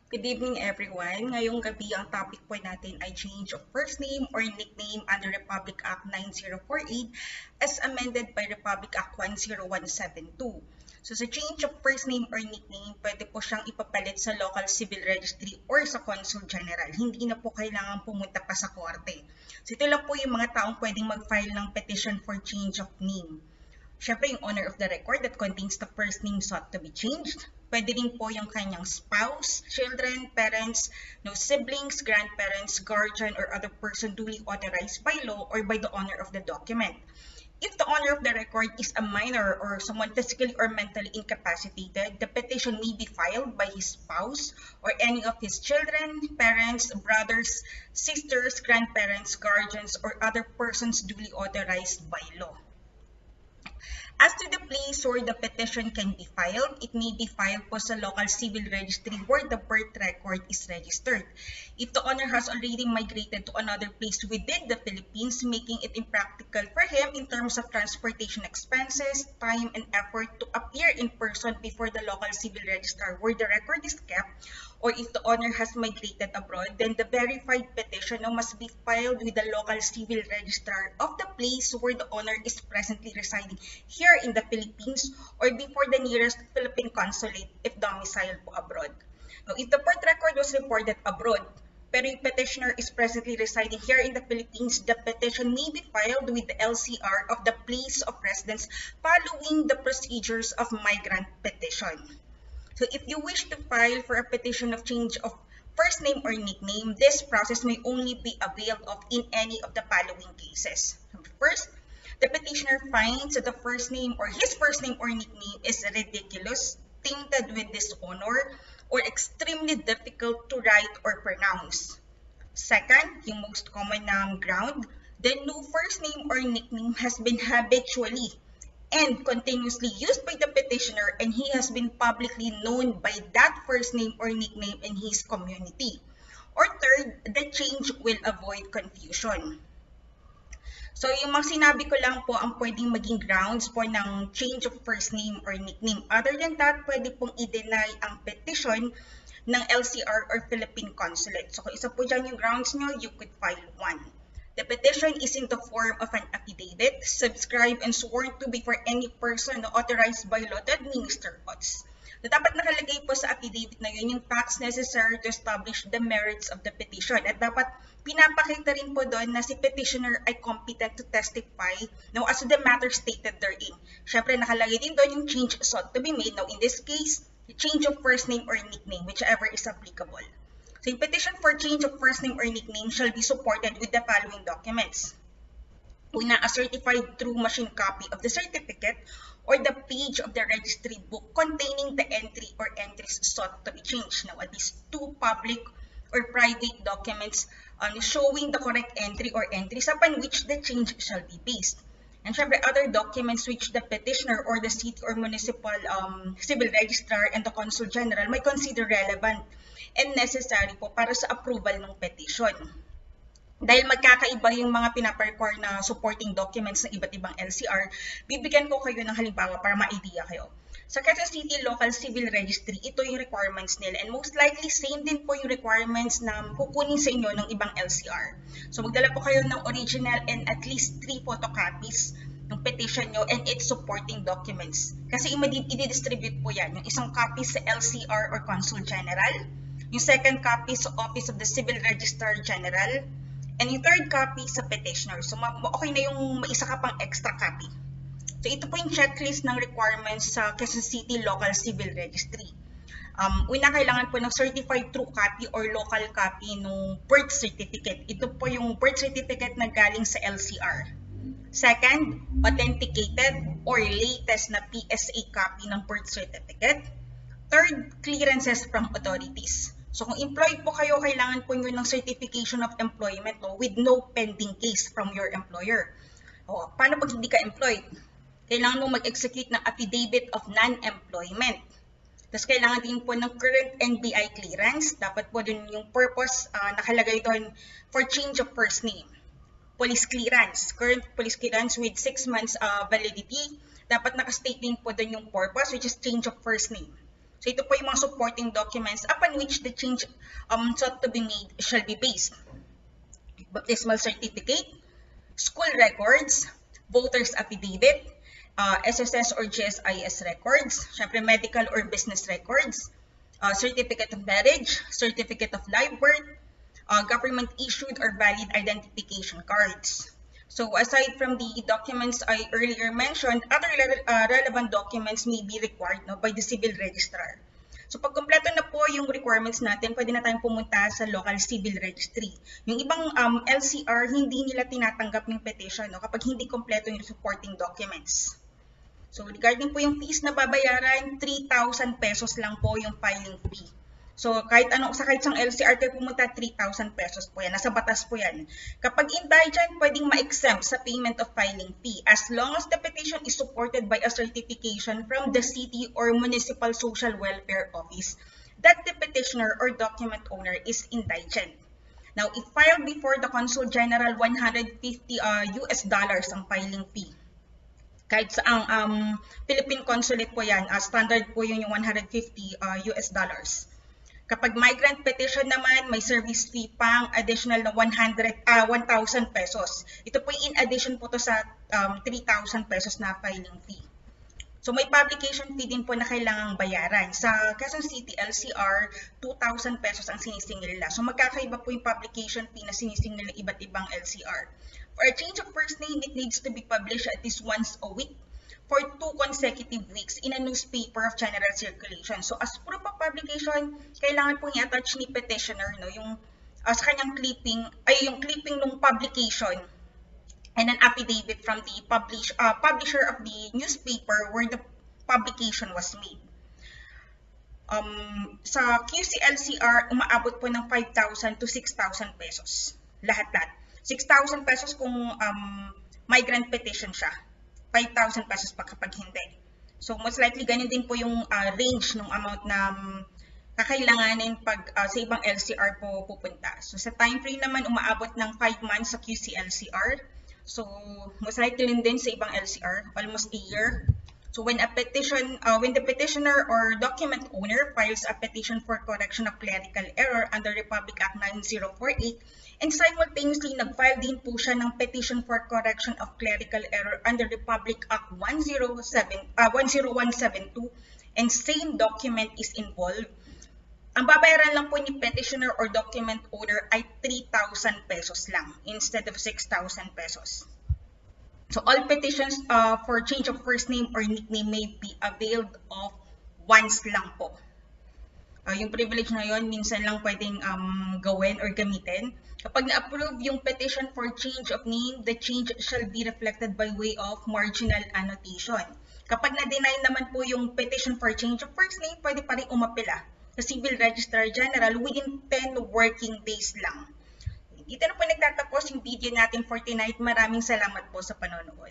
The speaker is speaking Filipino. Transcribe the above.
Good evening, everyone. Ngayong gabi, ang topic po natin ay change of first name or nickname under Republic Act 9048 as amended by Republic Act 10172. So sa change of first name or nickname, pwede po siyang ipapalit sa local civil registry or sa consul general. Hindi na po kailangan pumunta pa sa korte. So ito lang po yung mga taong pwedeng mag-file ng petition for change of name. Siyempre, yung owner of the record that contains the first name sought to be changed. Pwede rin po yung kanyang spouse, children, parents, no siblings, grandparents, guardian, or other person duly authorized by law or by the owner of the document. If the owner of the record is a minor or someone physically or mentally incapacitated, the petition may be filed by his spouse or any of his children, parents, brothers, sisters, grandparents, guardians, or other persons duly authorized by law. As to the place where the petition can be filed, it may be filed po sa local civil registry where the birth record is registered. If the owner has already migrated to another place within the Philippines, making it impractical for him in terms of transportation expenses, time, and effort to appear in person before the local civil registrar where the record is kept, or if the owner has migrated abroad, then the verified petition must be filed with the local civil registrar of the place where the owner is presently residing here in the Philippines or before the nearest Philippine consulate if domiciled po abroad. Now, if the birth record was reported abroad, pero yung petitioner is presently residing here in the Philippines, the petition may be filed with the LCR of the place of residence following the procedures of migrant petition. So if you wish to file for a petition of change of first name or nickname, this process may only be availed of in any of the following cases. First, the petitioner finds that the first name or his first name or nickname is ridiculous, tainted with dishonor, or extremely difficult to write or pronounce. Second, yung most common na ground, the new first name or nickname has been habitually and continuously used by the petitioner and he has been publicly known by that first name or nickname in his community. Or third, the change will avoid confusion. So yung mga sinabi ko lang po ang pwedeng maging grounds po ng change of first name or nickname. Other than that, pwede pong i-deny ang petition ng LCR or Philippine Consulate. So kung isa po dyan yung grounds nyo, you could file one. The petition is in the form of an affidavit, subscribed and sworn to be for any person authorized by law to administer oaths. Na dapat nakalagay po sa affidavit na yun yung facts necessary to establish the merits of the petition. At dapat pinapakita rin po doon na si petitioner ay competent to testify now as to the matter stated therein. Siyempre nakalagay din doon yung change sought to be made. Now in this case, the change of first name or nickname, whichever is applicable. So, yung petition for change of first name or nickname shall be supported with the following documents. Una, a certified true machine copy of the certificate or the page of the registry book containing the entry or entries sought to be changed. Now, at least two public or private documents showing the correct entry or entries upon which the change shall be based. And syempre, other documents which the petitioner or the city or municipal civil registrar and the consul general may consider relevant and necessary po para sa approval ng petition. Dahil magkakaiba yung mga pinaparequire na supporting documents ng iba't ibang LCR, bibigyan ko kayo ng halimbawa para ma-idea kayo. Sa Quezon City Local Civil Registry, ito yung requirements nila and most likely same din po yung requirements na kukunin sa inyo ng ibang LCR. So magdala po kayo ng original and at least 3 photocopies ng petition nyo and its supporting documents. Kasi i-distribute po yan, yung isang copy sa LCR or Consul General, yung second copy sa Office of the Civil Registrar General, and yung third copy sa petitioner. So, okay na yung may isa ka pang extra copy. So, ito po yung checklist ng requirements sa Quezon City Local Civil Registry. Una, kailangan po ng certified true copy or local copy ng birth certificate. Ito po yung birth certificate na galing sa LCR. Second, authenticated or latest na PSA copy ng birth certificate. Third, clearances from authorities. So kung employed po kayo, kailangan po nyo ng certification of employment with no pending case from your employer. O, paano pag hindi ka employed? Kailangan mo mag-execute ng affidavit of non-employment. Tapos kailangan din po ng current NBI clearance. Dapat po din yung purpose nakalagay doon for change of first name. Police clearance, current police clearance with 6 months validity. Dapat nakastate din po doon yung purpose which is change of first name. So ito po yung mga supporting documents upon which the change sought to be made shall be based. Baptismal certificate, school records, voters affidavit, SSS or GSIS records, syempre medical or business records, certificate of marriage, certificate of live birth, government issued or valid identification cards. So aside from the documents I earlier mentioned, other relevant documents may be required by the civil registrar. So pag kumpleto na po yung requirements natin, pwede na tayong pumunta sa local civil registry. Yung ibang LCR, hindi nila tinatanggap yung petition kapag hindi kumpleto yung supporting documents. So regarding po yung fees na babayaran, 3,000 pesos lang po yung filing fee. So kahit isang LCR kayo pumunta, 3,000 pesos po yan. Nasa batas po yan. Kapag indigent, pwedeng ma-exempt sa payment of filing fee as long as the petition is supported by a certification from the city or municipal social welfare office that the petitioner or document owner is indigent. Now, if filed before the Consul General, $150 ang filing fee. Kahit sa ang Philippine Consulate po yan, standard po yun yung $150. Kapag migrant petition naman, may service fee pang additional na 1,000 pesos. Ito po in addition po to sa 3,000 pesos na filing fee. So may publication fee din po na kailangang bayaran. Sa Quezon City LCR, 2,000 pesos ang sinisingil nila. So magkakaiba po yung publication fee na sinisingil ng iba't ibang LCR. For a change of first name, it needs to be published at least once a week for 2 consecutive weeks in a newspaper of general circulation. So as proof of publication, kailangan pong i-attach ni petitioner yung sa kanyang clipping, yung clipping ng publication and an affidavit from the publisher of the newspaper where the publication was made. Sa QC-LCR, umaabot po ng 5,000 to 6,000 pesos. Lahat-lahat. 6,000 pesos kung migrant petition siya. 5,000 pesos pa kapag hindi. So most likely ganun din po yung range ng amount na kakailanganin pag sa ibang LCR po pupunta. So sa time frame naman umaabot ng 5 months sa QC-LCR. So most likely din sa ibang LCR, almost a year. So when the petitioner or document owner files a petition for correction of clerical error under Republic Act 9048, and simultaneously nag-file din po siya ng petition for correction of clerical error under Republic Act 10172 and same document is involved, ang babayaran lang po ni petitioner or document owner ay 3,000 pesos lang instead of 6,000 pesos. So all petitions for change of first name or nickname may be availed of once lang po. Yung privilege na yun, minsan lang pwedeng gawin or gamitin. Kapag na-approve yung petition for change of name, the change shall be reflected by way of marginal annotation. Kapag na-deny naman po yung petition for change of first name, pwede pa rin umapila sa Civil Registrar General within 10 working days lang. Dito na po nagtatapos yung video natin for tonight. Maraming salamat po sa panonood.